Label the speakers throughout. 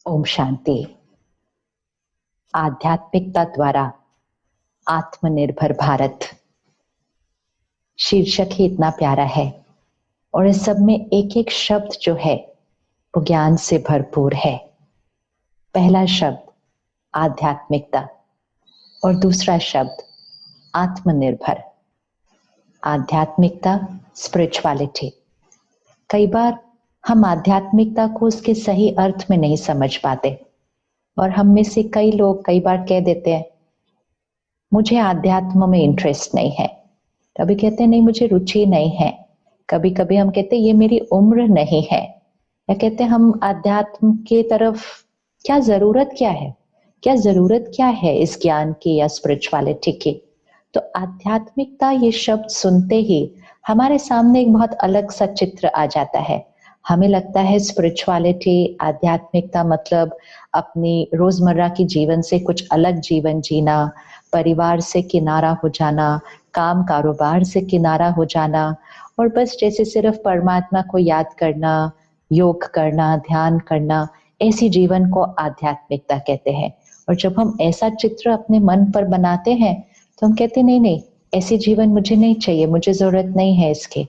Speaker 1: ओम शांति। आध्यात्मिकता द्वारा आत्मनिर्भर भारत शीर्षक ही इतना प्यारा है और इस सब में एक एक शब्द जो है वो ज्ञान से भरपूर है। पहला शब्द आध्यात्मिकता और दूसरा शब्द आत्मनिर्भर। आध्यात्मिकता, स्पिरिचुअलिटी। कई बार हम आध्यात्मिकता को उसके सही अर्थ में नहीं समझ पाते और हम में से कई लोग कई बार कह देते हैं मुझे आध्यात्म में इंटरेस्ट नहीं है, कभी कहते हैं नहीं मुझे रुचि नहीं है, कभी कभी हम कहते हैं ये मेरी उम्र नहीं है, या कहते हैं हम आध्यात्म के तरफ क्या जरूरत क्या है इस ज्ञान की या स्पिरिचुअलिटी की। तो आध्यात्मिकता ये शब्द सुनते ही हमारे सामने एक बहुत अलग सा चित्र आ जाता है। हमें लगता है स्पिरिचुअलिटी, आध्यात्मिकता मतलब अपनी रोजमर्रा की जीवन से कुछ अलग जीवन जीना, परिवार से किनारा हो जाना, काम कारोबार से किनारा हो जाना और बस जैसे सिर्फ परमात्मा को याद करना, योग करना, ध्यान करना, ऐसी जीवन को आध्यात्मिकता कहते हैं। और जब हम ऐसा चित्र अपने मन पर बनाते हैं तो हम कहते नहीं, ऐसी जीवन मुझे नहीं चाहिए, मुझे जरूरत नहीं है इसके,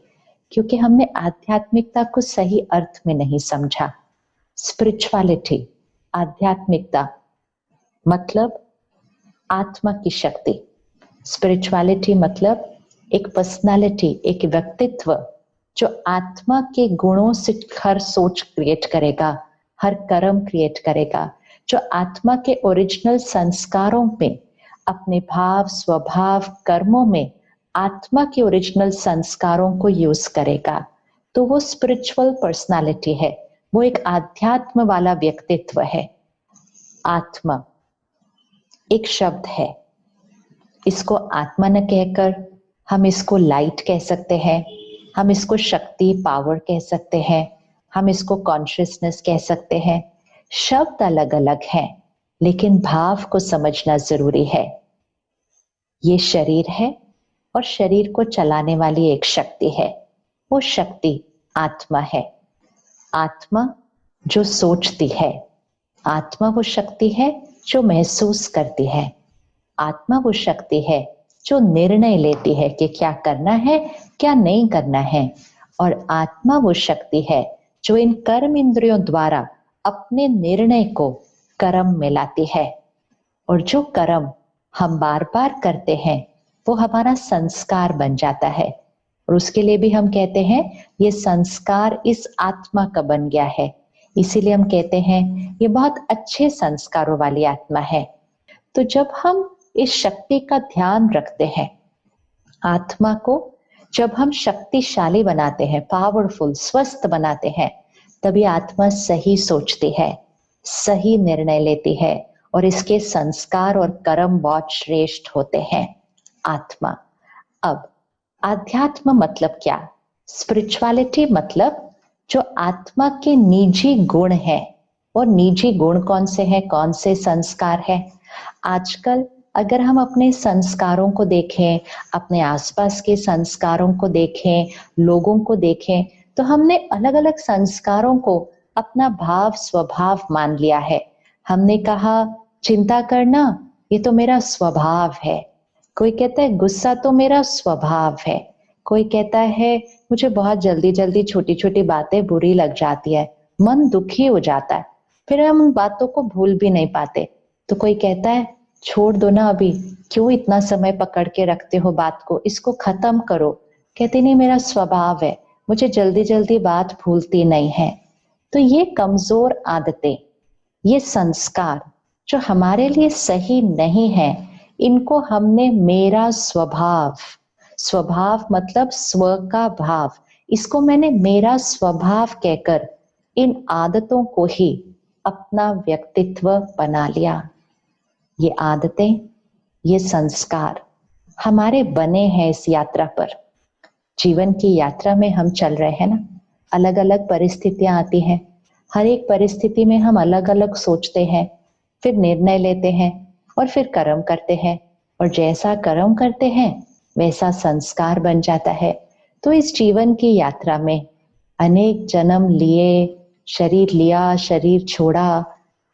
Speaker 1: क्योंकि हमने आध्यात्मिकता को सही अर्थ में नहीं समझा। स्पिरिचुअलिटी, आध्यात्मिकता मतलब आत्मा की शक्ति। स्पिरिचुअलिटी मतलब एक पर्सनालिटी, एक व्यक्तित्व जो आत्मा के गुणों से हर सोच क्रिएट करेगा, हर कर्म क्रिएट करेगा, जो आत्मा के ओरिजिनल संस्कारों में, अपने भाव, स्वभाव, कर्मों में आत्मा के ओरिजिनल संस्कारों को यूज करेगा। तो वो स्पिरिचुअल पर्सनालिटी है, वो एक आध्यात्म वाला व्यक्तित्व है। आत्मा एक शब्द है, इसको आत्मा न कहकर हम इसको लाइट कह सकते हैं, हम इसको शक्ति, पावर कह सकते हैं, हम इसको कॉन्शियसनेस कह सकते हैं। शब्द अलग अलग हैं लेकिन भाव को समझना जरूरी है। ये शरीर है और शरीर को चलाने वाली एक शक्ति है, वो शक्ति आत्मा है। आत्मा जो सोचती है, आत्मा वो शक्ति है जो महसूस करती है, आत्मा वो शक्ति है जो निर्णय लेती है कि क्या करना है क्या नहीं करना है, और आत्मा वो शक्ति है जो इन कर्म इंद्रियों द्वारा अपने निर्णय को कर्म में लाती है। और जो कर्म हम बार बार करते हैं वो हमारा संस्कार बन जाता है और उसके लिए भी हम कहते हैं ये संस्कार इस आत्मा का बन गया है, इसीलिए हम कहते हैं ये बहुत अच्छे संस्कारों वाली आत्मा है। तो जब हम इस शक्ति का ध्यान रखते हैं, आत्मा को जब हम शक्तिशाली बनाते हैं, पावरफुल, स्वस्थ बनाते हैं, तभी आत्मा सही सोचती है, सही निर्णय लेती है और इसके संस्कार और कर्म बहुत श्रेष्ठ होते हैं। आत्मा। अब आध्यात्म मतलब क्या? स्पिरिचुअलिटी मतलब जो आत्मा के निजी गुण है। और निजी गुण कौन से हैं, कौन से संस्कार है? आजकल अगर हम अपने संस्कारों को देखें, अपने आसपास के संस्कारों को देखें, लोगों को देखें, तो हमने अलग अलग संस्कारों को अपना भाव, स्वभाव मान लिया है। हमने कहा चिंता करना ये तो मेरा स्वभाव है, कोई कहता है गुस्सा तो मेरा स्वभाव है, कोई कहता है मुझे बहुत जल्दी जल्दी छोटी छोटी बातें बुरी लग जाती है, मन दुखी हो जाता है, फिर हम उन बातों को भूल भी नहीं पाते। तो कोई कहता है छोड़ दो ना, अभी क्यों इतना समय पकड़ के रखते हो बात को, इसको खत्म करो। कहते नहीं मेरा स्वभाव है, मुझे जल्दी जल्दी बात भूलती नहीं है। तो ये कमजोर आदतें, ये संस्कार जो हमारे लिए सही नहीं है, इनको हमने मेरा स्वभाव, स्वभाव मतलब स्व का भाव, इसको मैंने मेरा स्वभाव कहकर इन आदतों को ही अपना व्यक्तित्व बना लिया। ये आदतें, ये संस्कार हमारे बने हैं इस यात्रा पर। जीवन की यात्रा में हम चल रहे हैं ना, अलग अलग परिस्थितियां आती हैं, हर एक परिस्थिति में हम अलग अलग सोचते हैं, फिर निर्णय लेते हैं और फिर कर्म करते हैं, और जैसा कर्म करते हैं वैसा संस्कार बन जाता है। तो इस जीवन की यात्रा में अनेक जन्म लिए, शरीर लिया, शरीर छोड़ा,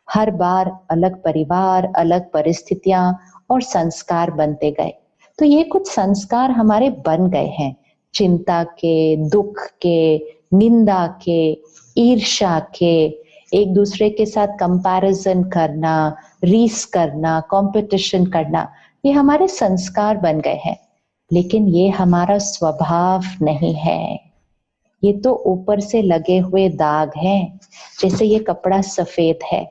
Speaker 1: हर बार अलग परिवार, अलग परिस्थितियां और संस्कार बनते गए। तो ये कुछ संस्कार हमारे बन गए हैं, चिंता के, दुख के, निंदा के, ईर्ष्या के, एक दूसरे के साथ कंपैरिजन करना, रीस करना, कंपटीशन करना, ये हमारे संस्कार बन गए हैं। लेकिन ये हमारा स्वभाव नहीं है, ये तो ऊपर से लगे हुए दाग हैं। जैसे ये कपड़ा सफेद है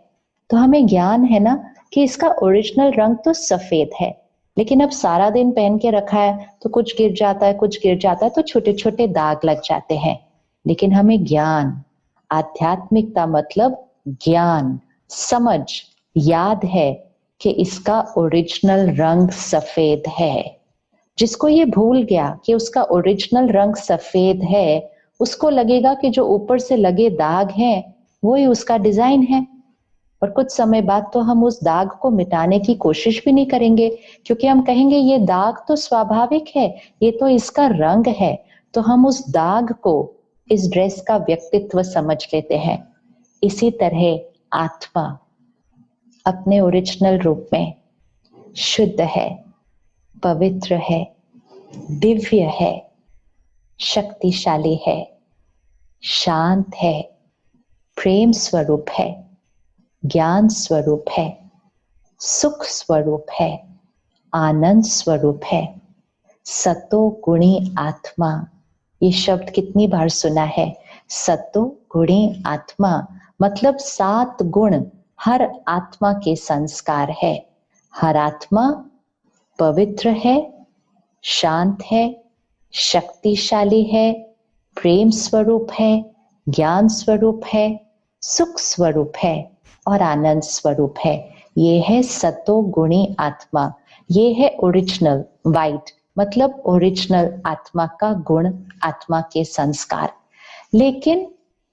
Speaker 1: तो हमें ज्ञान है ना कि इसका ओरिजिनल रंग तो सफेद है, लेकिन अब सारा दिन पहन के रखा है तो कुछ गिर जाता है, कुछ गिर जाता है, तो छोटे छोटे दाग लग जाते हैं। लेकिन हमें ज्ञान, आध्यात्मिकता मतलब ज्ञान, समझ, याद है कि इसका ओरिजिनल रंग सफेद है। जिसको ये भूल गया कि उसका ओरिजिनल रंग सफेद है, उसको लगेगा कि जो ऊपर से लगे दाग हैं वो ही उसका डिजाइन है। और कुछ समय बाद तो हम उस दाग को मिटाने की कोशिश भी नहीं करेंगे, क्योंकि हम कहेंगे ये दाग तो स्वाभाविक है, ये तो इसका रंग है। तो हम उस दाग को इस ड्रेस का व्यक्तित्व समझ लेते हैं। इसी तरह आत्मा अपने ओरिजिनल रूप में शुद्ध है, पवित्र है, दिव्य है, शक्तिशाली है, शांत है, प्रेम स्वरूप है, ज्ञान स्वरूप है, सुख स्वरूप है, आनंद स्वरूप है, सतो गुणी आत्मा। ये शब्द कितनी बार सुना है, सतो गुणी आत्मा, मतलब 7 गुण हर आत्मा के संस्कार है। हर आत्मा पवित्र है, शांत है, शक्तिशाली है, प्रेम स्वरूप है, ज्ञान स्वरूप है, सुख स्वरूप है और आनंद स्वरूप है। ये है सतो गुणी आत्मा। ये है ओरिजिनल वाइट, मतलब ओरिजिनल आत्मा का गुण, आत्मा के संस्कार। लेकिन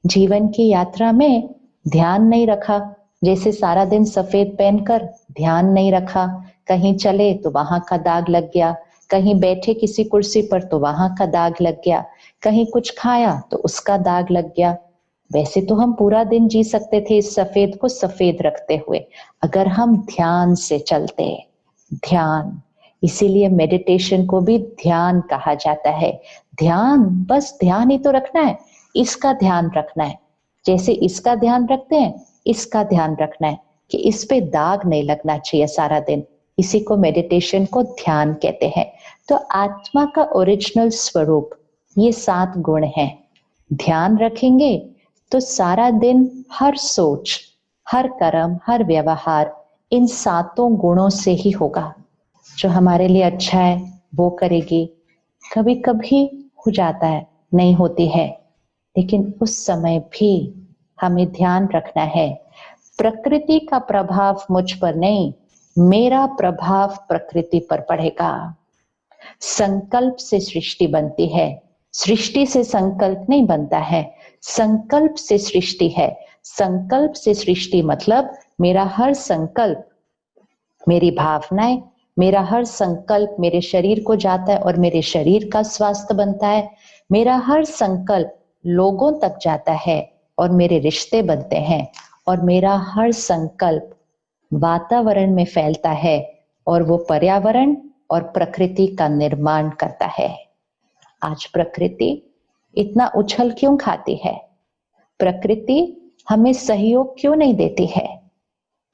Speaker 1: जीवन की यात्रा में ध्यान नहीं रखा, जैसे सारा दिन सफेद पहनकर ध्यान नहीं रखा, कहीं चले तो वहां का दाग लग गया, कहीं बैठे किसी कुर्सी पर तो वहां का दाग लग गया, कहीं कुछ खाया तो उसका दाग लग गया। वैसे तो हम पूरा दिन जी सकते थे इस सफेद को सफेद रखते हुए, अगर हम ध्यान से चलते। ध्यान, इसीलिए मेडिटेशन को भी ध्यान कहा जाता है। ध्यान, बस ध्यान ही तो रखना है, इसका ध्यान रखना है। जैसे इसका ध्यान रखते हैं, इसका ध्यान रखना है कि इस पे दाग नहीं लगना चाहिए सारा दिन। इसी को मेडिटेशन को ध्यान कहते हैं। तो आत्मा का ओरिजिनल स्वरूप ये 7 गुण हैं। ध्यान रखेंगे तो सारा दिन हर सोच, हर कर्म, हर व्यवहार इन 7 गुणों से ही होगा। जो हमारे लिए अच्छा है वो करेगी। कभी कभी हो जाता है, नहीं होती है, लेकिन उस समय भी हमें ध्यान रखना है, प्रकृति का प्रभाव मुझ पर नहीं, मेरा प्रभाव प्रकृति पर पड़ेगा। संकल्प से सृष्टि बनती है, सृष्टि से संकल्प नहीं बनता है। संकल्प से सृष्टि है। संकल्प से सृष्टि मतलब मेरा हर संकल्प, मेरी भावनाएं, मेरा हर संकल्प मेरे शरीर को जाता है और मेरे शरीर का स्वास्थ्य बनता है। मेरा हर संकल्प लोगों तक जाता है और मेरे रिश्ते बनते हैं। और मेरा हर संकल्प वातावरण में फैलता है और वो पर्यावरण और प्रकृति का निर्माण करता है। आज प्रकृति इतना उछल क्यों खाती है? प्रकृति हमें सहयोग क्यों नहीं देती है?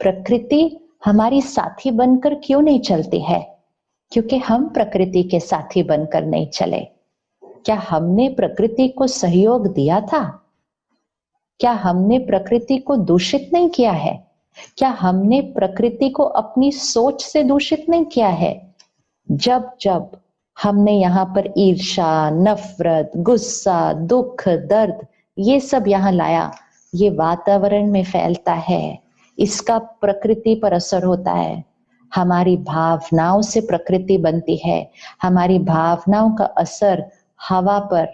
Speaker 1: प्रकृति हमारी साथी बनकर क्यों नहीं चलती है? क्योंकि हम प्रकृति के साथी बनकर नहीं चले। क्या हमने प्रकृति को सहयोग दिया था? क्या हमने प्रकृति को दूषित नहीं किया है? क्या हमने प्रकृति को अपनी सोच से दूषित नहीं किया है? जब जब हमने यहाँ पर ईर्ष्या, नफरत, गुस्सा, दुख, दर्द ये सब यहाँ लाया, ये वातावरण में फैलता है, इसका प्रकृति पर असर होता है। हमारी भावनाओं से प्रकृति बनती है। हमारी भावनाओं का असर हवा पर,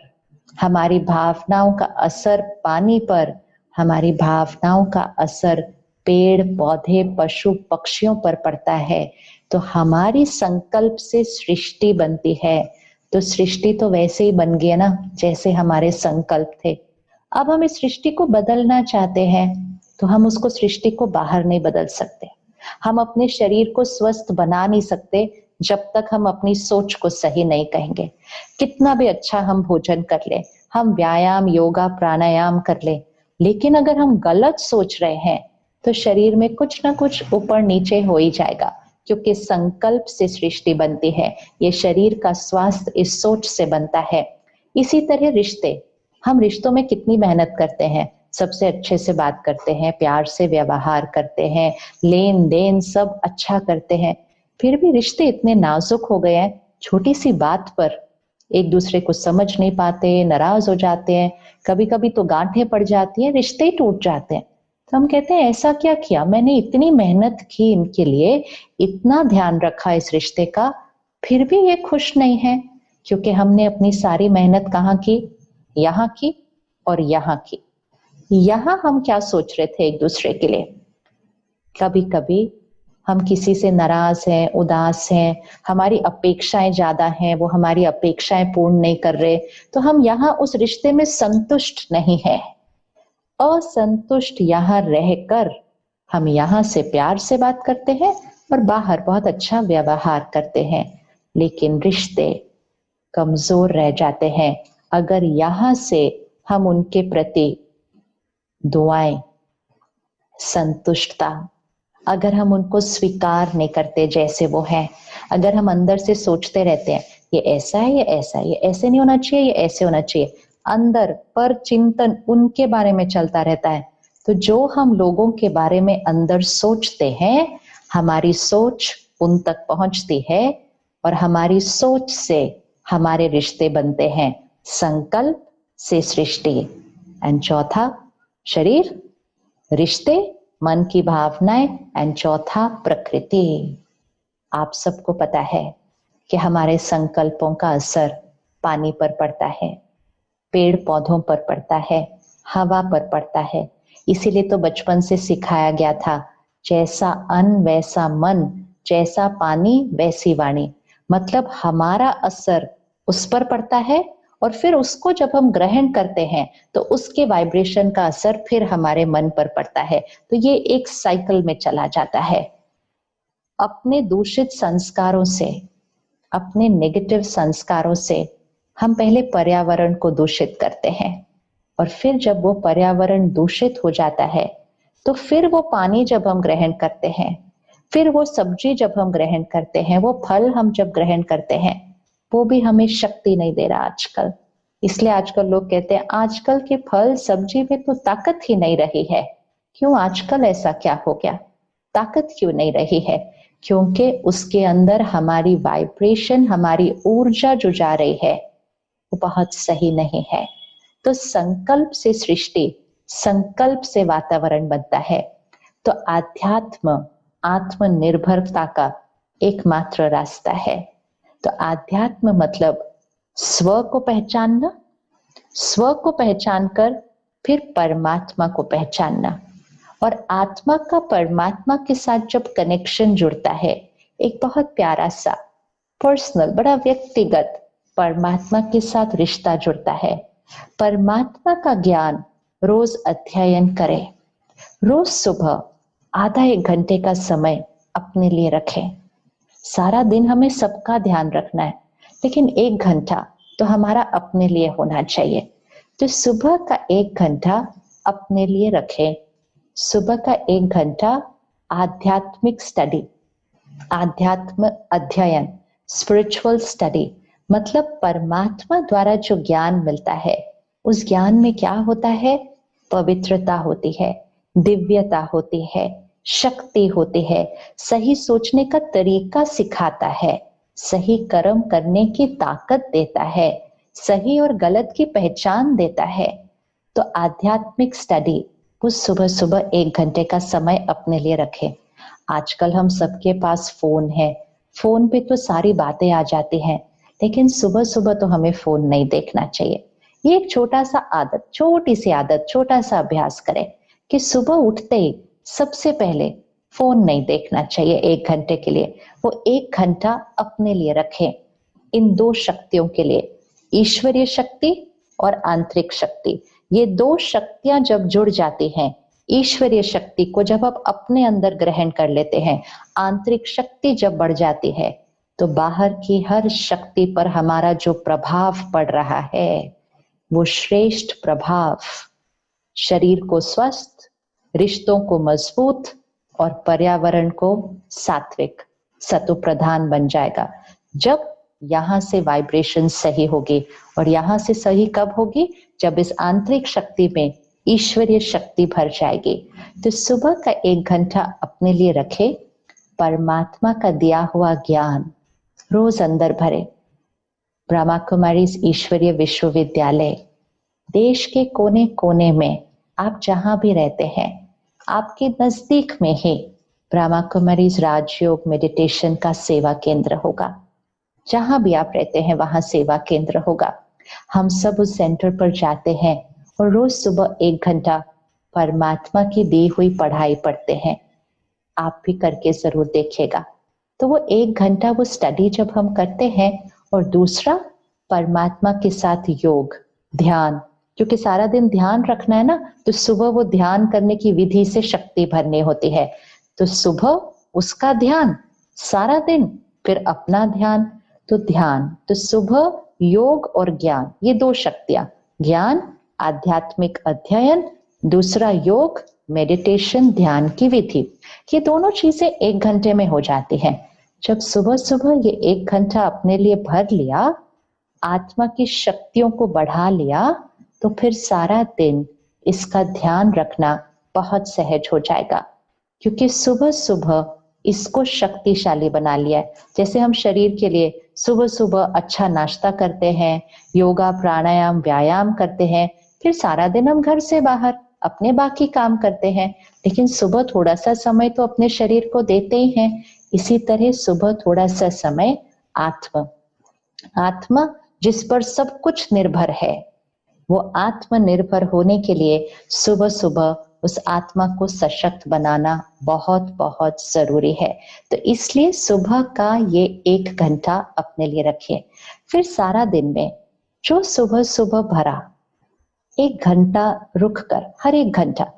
Speaker 1: हमारी भावनाओं का असर पानी पर, हमारी भावनाओं का असर पेड़ पौधे पशु पक्षियों पर पड़ता है। तो हमारी संकल्प से सृष्टि बनती है। तो सृष्टि तो वैसे ही बन गई ना जैसे हमारे संकल्प थे। अब हम इस सृष्टि को बदलना चाहते हैं। तो हम उसको सृष्टि को बाहर नहीं बदल सकते। हम अपने शरीर को स्वस्थ बना नहीं सकते जब तक हम अपनी सोच को सही नहीं कहेंगे। कितना भी अच्छा हम भोजन कर ले, हम व्यायाम, योगा, प्राणायाम कर ले, लेकिन अगर हम गलत सोच रहे हैं तो शरीर में कुछ ना कुछ ऊपर नीचे हो ही जाएगा, क्योंकि संकल्प से सृष्टि बनती है। ये शरीर का स्वास्थ्य इस सोच से बनता है। इसी तरह रिश्ते, हम रिश्तों में कितनी मेहनत करते हैं, सबसे अच्छे से बात करते हैं, प्यार से व्यवहार करते हैं, लेन देन सब अच्छा करते हैं, फिर भी रिश्ते इतने नाजुक हो गए हैं, छोटी सी बात पर एक दूसरे को समझ नहीं पाते, नाराज हो जाते हैं, कभी कभी तो गांठें पड़ जाती हैं, रिश्ते ही टूट जाते हैं। तो हम कहते हैं ऐसा क्या किया, मैंने इतनी मेहनत की इनके लिए, इतना ध्यान रखा इस रिश्ते का, फिर भी ये खुश नहीं है। क्योंकि हमने अपनी सारी मेहनत कहाँ की, यहाँ की और यहाँ की। यहाँ हम क्या सोच रहे थे एक दूसरे के लिए। कभी कभी हम किसी से नाराज हैं, उदास हैं, हमारी अपेक्षाएं ज्यादा हैं, वो हमारी अपेक्षाएं पूर्ण नहीं कर रहे, तो हम यहाँ उस रिश्ते में संतुष्ट नहीं है। असंतुष्ट यहाँ रहकर हम यहाँ से प्यार से बात करते हैं और बाहर बहुत अच्छा व्यवहार करते हैं, लेकिन रिश्ते कमजोर रह जाते हैं अगर यहाँ से हम उनके प्रति दुआएं, संतुष्टता, अगर हम उनको स्वीकार नहीं करते जैसे वो है, अगर हम अंदर से सोचते रहते हैं ये ऐसा है, ये ऐसा है, ये ऐसे नहीं होना चाहिए, ये ऐसे होना चाहिए, अंदर पर चिंतन उनके बारे में चलता रहता है, तो जो हम लोगों के बारे में अंदर सोचते हैं, हमारी सोच उन तक पहुंचती है और हमारी सोच से हमारे रिश्ते बनते हैं। संकल्प से सृष्टि। एंड चौथा शरीर, रिश्ते, मन की भावनाएं, एंड चौथा प्रकृति। आप सबको पता है कि हमारे संकल्पों का असर पानी पर पड़ता है, पेड़ पौधों पर पड़ता है, हवा पर पड़ता है। इसीलिए तो बचपन से सिखाया गया था, जैसा अन्न वैसा मन, जैसा पानी वैसी वाणी। मतलब हमारा असर उस पर पड़ता है और फिर उसको जब हम ग्रहण करते हैं तो उसके वाइब्रेशन का असर फिर हमारे मन पर पड़ता है। तो ये एक साइकिल में चला जाता है। अपने दूषित संस्कारों से, अपने नेगेटिव संस्कारों से हम पहले पर्यावरण को दूषित करते हैं और फिर जब वो पर्यावरण दूषित हो जाता है तो फिर वो पानी जब हम ग्रहण करते हैं, फिर वो सब्जी जब हम ग्रहण करते हैं, वो फल हम जब ग्रहण करते हैं, वो भी हमें शक्ति नहीं दे रहा आजकल। इसलिए आजकल लोग कहते हैं आजकल के फल सब्जी में तो ताकत ही नहीं रही है। क्यों आजकल ऐसा क्या हो गया, ताकत क्यों नहीं रही है? क्योंकि उसके अंदर हमारी वाइब्रेशन, हमारी ऊर्जा जो जा रही है वो बहुत सही नहीं है। तो संकल्प से सृष्टि, संकल्प से वातावरण बनता है। तो आध्यात्म, आत्मनिर्भरता का एकमात्र रास्ता है। तो आध्यात्म मतलब स्व को पहचानना, स्व को पहचान कर फिर परमात्मा को पहचानना, और आत्मा का परमात्मा के साथ जब कनेक्शन जुड़ता है, एक बहुत प्यारा सा पर्सनल, बड़ा व्यक्तिगत परमात्मा के साथ रिश्ता जुड़ता है। परमात्मा का ज्ञान रोज अध्ययन करें, रोज सुबह आधा एक घंटे का समय अपने लिए रखें। सारा दिन हमें सबका ध्यान रखना है, लेकिन एक घंटा तो हमारा अपने लिए होना चाहिए। तो सुबह का एक घंटा अपने लिए रखें। सुबह का एक घंटा आध्यात्मिक स्टडी, आध्यात्म अध्ययन, स्पिरिचुअल स्टडी, मतलब परमात्मा द्वारा जो ज्ञान मिलता है, उस ज्ञान में क्या होता है? पवित्रता होती है, दिव्यता होती है, शक्ति होती है, सही सोचने का तरीका सिखाता है, सही कर्म करने की ताकत देता है, सही और गलत की पहचान देता है। तो आध्यात्मिक स्टडी वो सुबह सुबह एक घंटे का समय अपने लिए रखें। आजकल हम सबके पास फोन है, फोन पे तो सारी बातें आ जाती हैं, लेकिन सुबह सुबह तो हमें फोन नहीं देखना चाहिए। ये एक छोटा सा आदत, छोटी सी आदत, छोटा सा अभ्यास करें कि सुबह उठते ही सबसे पहले फोन नहीं देखना चाहिए एक घंटे के लिए। वो एक घंटा अपने लिए रखें, इन दो शक्तियों के लिए, ईश्वरीय शक्ति और आंतरिक शक्ति। ये दो शक्तियां जब जुड़ जाती हैं, ईश्वरीय शक्ति को जब आप अपने अंदर ग्रहण कर लेते हैं, आंतरिक शक्ति जब बढ़ जाती है, तो बाहर की हर शक्ति पर हमारा जो प्रभाव पड़ रहा है वो श्रेष्ठ प्रभाव शरीर को स्वस्थ, रिश्तों को मजबूत और पर्यावरण को सात्विक, सतो प्रधान बन जाएगा। जब यहां से वाइब्रेशन सही होगी, और यहां से सही कब होगी? जब इस आंतरिक शक्ति में ईश्वरीय शक्ति भर जाएगी। तो सुबह का 1 घंटा अपने लिए रखे, परमात्मा का दिया हुआ ज्ञान रोज अंदर भरे। ब्रह्मा कुमारी ईश्वरीय विश्वविद्यालय देश के कोने कोने में, आप जहां भी रहते हैं, आपके नजदीक में ही ब्रह्मा कुमारी राजयोग मेडिटेशन का सेवा केंद्र होगा। जहां भी आप रहते हैं वहां सेवा केंद्र होगा। हम सब उस सेंटर पर जाते हैं और रोज सुबह 1 घंटा परमात्मा की दी हुई पढ़ाई पढ़ते हैं। आप भी करके जरूर देखिएगा। तो वो 1 घंटा वो स्टडी जब हम करते हैं, और दूसरा परमात्मा के साथ योग, ध्यान, क्योंकि सारा दिन ध्यान रखना है ना, तो सुबह वो ध्यान करने की विधि से शक्ति भरनी होती है। तो सुबह उसका ध्यान, सारा दिन फिर अपना ध्यान। तो ध्यान, तो सुबह योग और ज्ञान, ये 2 शक्तियां, ज्ञान आध्यात्मिक अध्ययन, दूसरा योग मेडिटेशन ध्यान की विधि, ये दोनों चीजें 1 घंटे में हो जाती हैं। जब सुबह सुबह ये 1 घंटा अपने लिए भर लिया, आत्मा की शक्तियों को बढ़ा लिया, तो फिर सारा दिन इसका ध्यान रखना बहुत सहज हो जाएगा, क्योंकि सुबह सुबह इसको शक्तिशाली बना लिया है। जैसे हम शरीर के लिए सुबह सुबह अच्छा नाश्ता करते हैं, योगा प्राणायाम व्यायाम करते हैं, फिर सारा दिन हम घर से बाहर अपने बाकी काम करते हैं, लेकिन सुबह थोड़ा सा समय तो अपने शरीर को देते ही हैं। इसी तरह सुबह थोड़ा सा समय आत्मा जिस पर सब कुछ निर्भर है, वो आत्मनिर्भर होने के लिए सुबह सुबह उस आत्मा को सशक्त बनाना बहुत बहुत जरूरी है। तो इसलिए सुबह का ये 1 घंटा अपने लिए रखिए। फिर सारा दिन में जो सुबह सुबह भरा 1 घंटा रुक कर, हर 1 घंटा,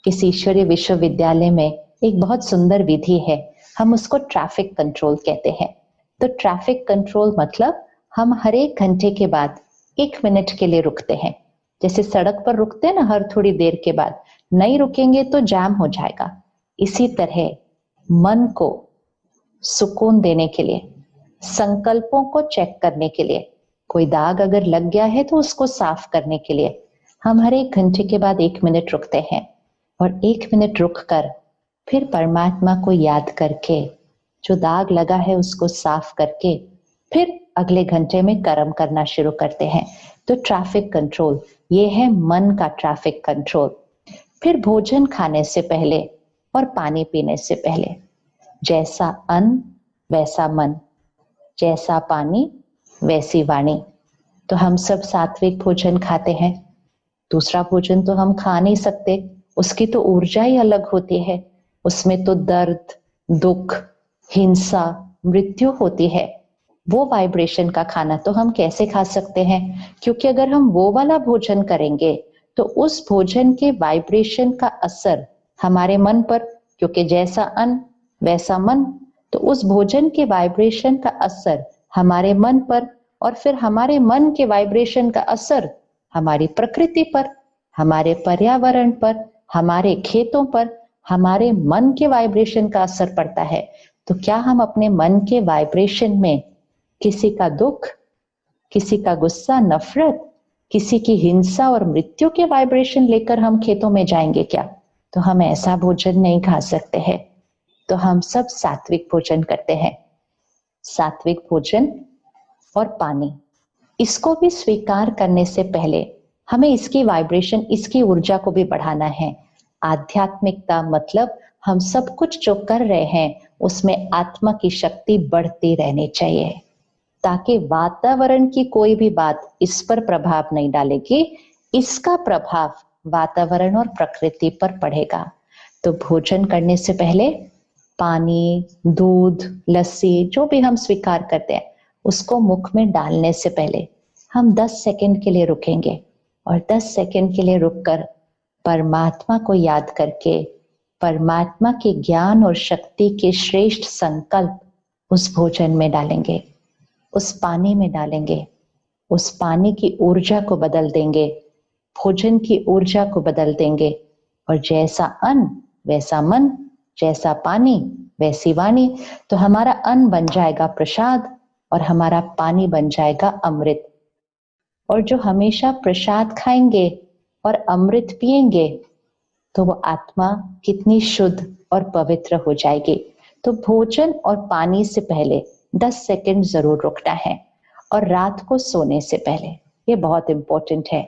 Speaker 1: इस ईश्वरीय विश्वविद्यालय में एक बहुत सुंदर विधि है, हम उसको ट्रैफिक कंट्रोल कहते हैं। तो ट्रैफिक कंट्रोल मतलब हम हर 1 घंटे के बाद 1 मिनट के लिए रुकते हैं। जैसे सड़क पर रुकते हैं ना हर थोड़ी देर के बाद, नहीं रुकेंगे तो जाम हो जाएगा। इसी तरह मन को सुकून देने के लिए, संकल्पों को चेक करने के लिए, कोई दाग अगर लग गया है तो उसको साफ करने के लिए हम हर 1 घंटे के बाद 1 मिनट रुकते हैं। और 1 मिनट रुक कर फिर परमात्मा को याद करके जो दाग लगा है उसको साफ करके फिर अगले घंटे में कर्म करना शुरू करते हैं। तो ट्रैफिक कंट्रोल ये है मन का ट्रैफिक कंट्रोल। फिर भोजन खाने से पहले और पानी पीने से पहले, जैसा अन्न वैसा मन, जैसा पानी वैसी वाणी। तो हम सब सात्विक भोजन खाते हैं, दूसरा भोजन तो हम खा नहीं सकते, उसकी तो ऊर्जा ही अलग होती है, उसमें तो दर्द, दुख, हिंसा, मृत्यु होती है। वो वाइब्रेशन का खाना तो हम कैसे खा सकते हैं? क्योंकि अगर हम वो वाला भोजन करेंगे तो उस भोजन के वाइब्रेशन का असर हमारे मन पर, क्योंकि जैसा अन्न वैसा मन, तो उस भोजन के वाइब्रेशन का असर हमारे मन पर, और फिर हमारे मन के वाइब्रेशन का असर हमारी प्रकृति पर, हमारे पर्यावरण पर, हमारे खेतों पर, हमारे मन के वाइब्रेशन का असर पड़ता है। तो क्या हम अपने मन के वाइब्रेशन में किसी का दुख, किसी का गुस्सा, नफरत, किसी की हिंसा और मृत्यु के वाइब्रेशन लेकर हम खेतों में जाएंगे क्या? तो हम ऐसा भोजन नहीं खा सकते हैं। तो हम सब सात्विक भोजन करते हैं। सात्विक भोजन और पानी, इसको भी स्वीकार करने से पहले हमें इसकी वाइब्रेशन, इसकी ऊर्जा को भी बढ़ाना है। आध्यात्मिकता मतलब हम सब कुछ जो कर रहे हैं उसमें आत्मा की शक्ति बढ़ती रहनी चाहिए, ताकि वातावरण की कोई भी बात इस पर प्रभाव नहीं डालेगी, इसका प्रभाव वातावरण और प्रकृति पर पड़ेगा। तो भोजन करने से पहले पानी, दूध, लस्सी जो भी हम स्वीकार करते हैं उसको मुख में डालने से पहले हम 10 सेकंड के लिए रुकेंगे, और 10 सेकंड के लिए रुककर परमात्मा को याद करके परमात्मा के ज्ञान और शक्ति के श्रेष्ठ संकल्प उस भोजन में डालेंगे, उस पानी में डालेंगे, उस पानी की ऊर्जा को बदल देंगे, भोजन की ऊर्जा को बदल देंगे। और जैसा अन्न वैसा मन, जैसा पानी वैसी वाणी। तो हमारा अन्न बन जाएगा प्रसाद और हमारा पानी बन जाएगा अमृत। और जो हमेशा प्रसाद खाएंगे और अमृत पिएंगे तो वो आत्मा कितनी शुद्ध और पवित्र हो जाएगी। तो भोजन और पानी से पहले 10 सेकंड जरूर रुकना है। और रात को सोने से पहले, ये बहुत इंपॉर्टेंट है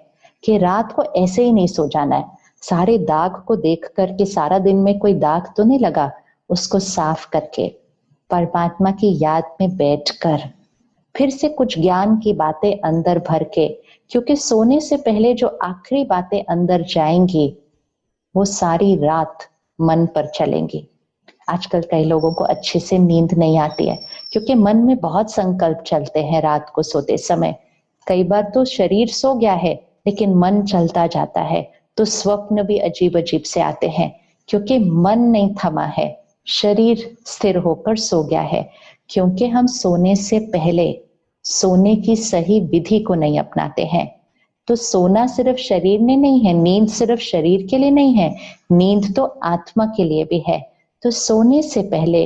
Speaker 1: कि रात को ऐसे ही नहीं सो जाना है। सारे दाग को देख करके सारा दिन में कोई दाग तो नहीं लगा, उसको साफ करके परमात्मा की याद में बैठकर फिर से कुछ ज्ञान की बातें अंदर भर के, क्योंकि सोने से पहले जो आखिरी बातें अंदर जाएंगी वो सारी रात मन पर चलेंगी। आजकल कई लोगों को अच्छे से नींद नहीं आती है क्योंकि मन में बहुत संकल्प चलते हैं रात को सोते समय। कई बार तो शरीर सो गया है लेकिन मन चलता जाता है, तो स्वप्न भी अजीब अजीब से आते हैं क्योंकि मन नहीं थमा है, शरीर स्थिर होकर सो गया है। क्योंकि हम सोने से पहले सोने की सही विधि को नहीं अपनाते हैं। तो सोना सिर्फ शरीर ने नहीं है, नींद सिर्फ शरीर के लिए नहीं है, नींद तो आत्मा के लिए भी है। तो सोने से पहले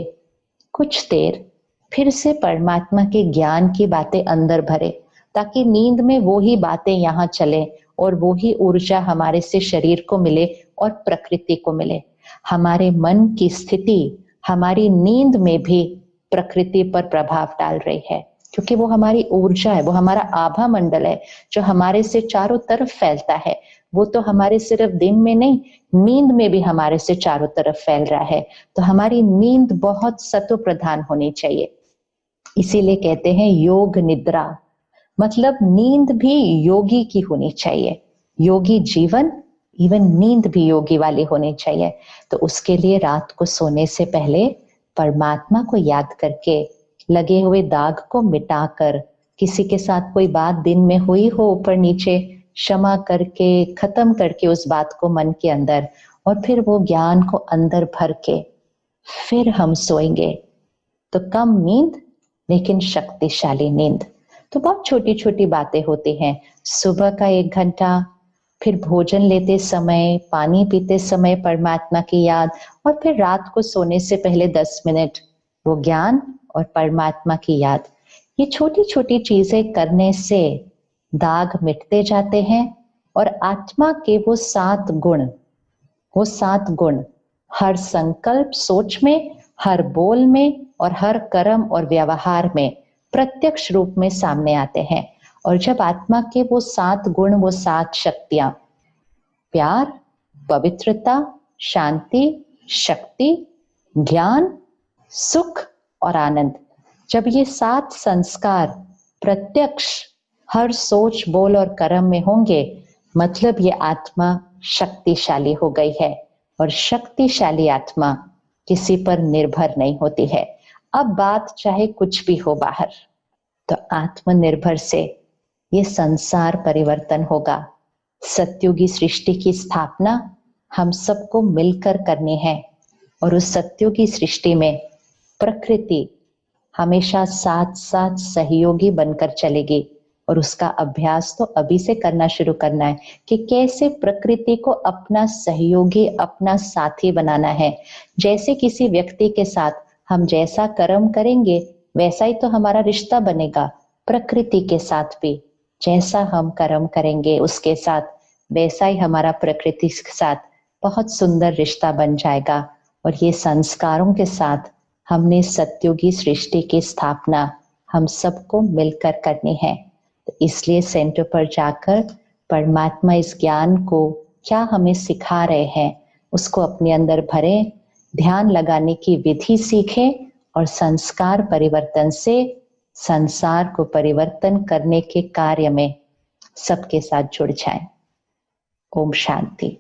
Speaker 1: कुछ देर फिर से परमात्मा के ज्ञान की बातें अंदर भरे, ताकि नींद में वो ही बातें यहाँ चले और वो ही ऊर्जा हमारे से शरीर को मिले और प्रकृति को मिले। हमारे मन की स्थिति हमारी नींद में भी प्रकृति पर प्रभाव डाल रही है, क्योंकि वो हमारी ऊर्जा है, वो हमारा आभा मंडल है जो हमारे से चारों तरफ फैलता है। वो तो हमारे सिर्फ दिन में नहीं, नींद में भी हमारे से चारों तरफ फैल रहा है। तो हमारी नींद बहुत सत्व प्रधान होनी चाहिए। इसीलिए कहते हैं योग निद्रा, मतलब नींद भी योगी की होनी चाहिए। योगी जीवन, इवन नींद भी योगी वाली होनी चाहिए। तो उसके लिए रात को सोने से पहले परमात्मा को याद करके, लगे हुए दाग को मिटाकर, किसी के साथ कोई बात दिन में हुई हो ऊपर नीचे, क्षमा करके खत्म करके उस बात को मन के अंदर, और फिर वो ज्ञान को अंदर भर के फिर हम सोएंगे। तो कम नींद लेकिन शक्तिशाली नींद। तो बहुत छोटी छोटी बातें होती हैं। सुबह का 1 घंटा, फिर भोजन लेते समय, पानी पीते समय परमात्मा की याद, और फिर रात को सोने से पहले 10 मिनट वो ज्ञान और परमात्मा की याद। ये छोटी छोटी चीजें करने से दाग मिटते जाते हैं और आत्मा के वो 7 गुण हर संकल्प सोच में, हर बोल में और हर कर्म और व्यवहार में प्रत्यक्ष रूप में सामने आते हैं। और जब आत्मा के वो 7 गुण, वो 7 शक्तियां, प्यार, पवित्रता, शांति, शक्ति, ज्ञान, सुख और आनंद, जब ये 7 संस्कार प्रत्यक्ष हर सोच, बोल और कर्म में होंगे, मतलब ये आत्मा शक्तिशाली हो गई है। और शक्तिशाली आत्मा किसी पर निर्भर नहीं होती है। अब बात चाहे कुछ भी हो बाहर, तो आत्मनिर्भर से ये संसार परिवर्तन होगा। सत्युगी सृष्टि की स्थापना हम सबको मिलकर करनी है। और उस सत्युगी सृष्टि में प्रकृति हमेशा साथ साथ सहयोगी बनकर चलेगी। और उसका अभ्यास तो अभी से करना शुरू करना है कि कैसे प्रकृति को अपना सहयोगी, अपना साथी बनाना है। जैसे किसी व्यक्ति के साथ हम जैसा कर्म करेंगे वैसा ही तो हमारा रिश्ता बनेगा। प्रकृति के साथ भी जैसा हम कर्म करेंगे उसके साथ, वैसा ही हमारा प्रकृति के साथ बहुत सुंदर रिश्ता बन जाएगा। और ये संस्कारों के साथ हमने सत्युगी सृष्टि की स्थापना हम सबको मिलकर करनी है। तो इसलिए सेंटर पर जाकर परमात्मा इस ज्ञान को क्या हमें सिखा रहे हैं उसको अपने अंदर भरें, ध्यान लगाने की विधि सीखें और संस्कार परिवर्तन से संसार को परिवर्तन करने के कार्य में सबके साथ जुड़ जाएं। ओम शांति।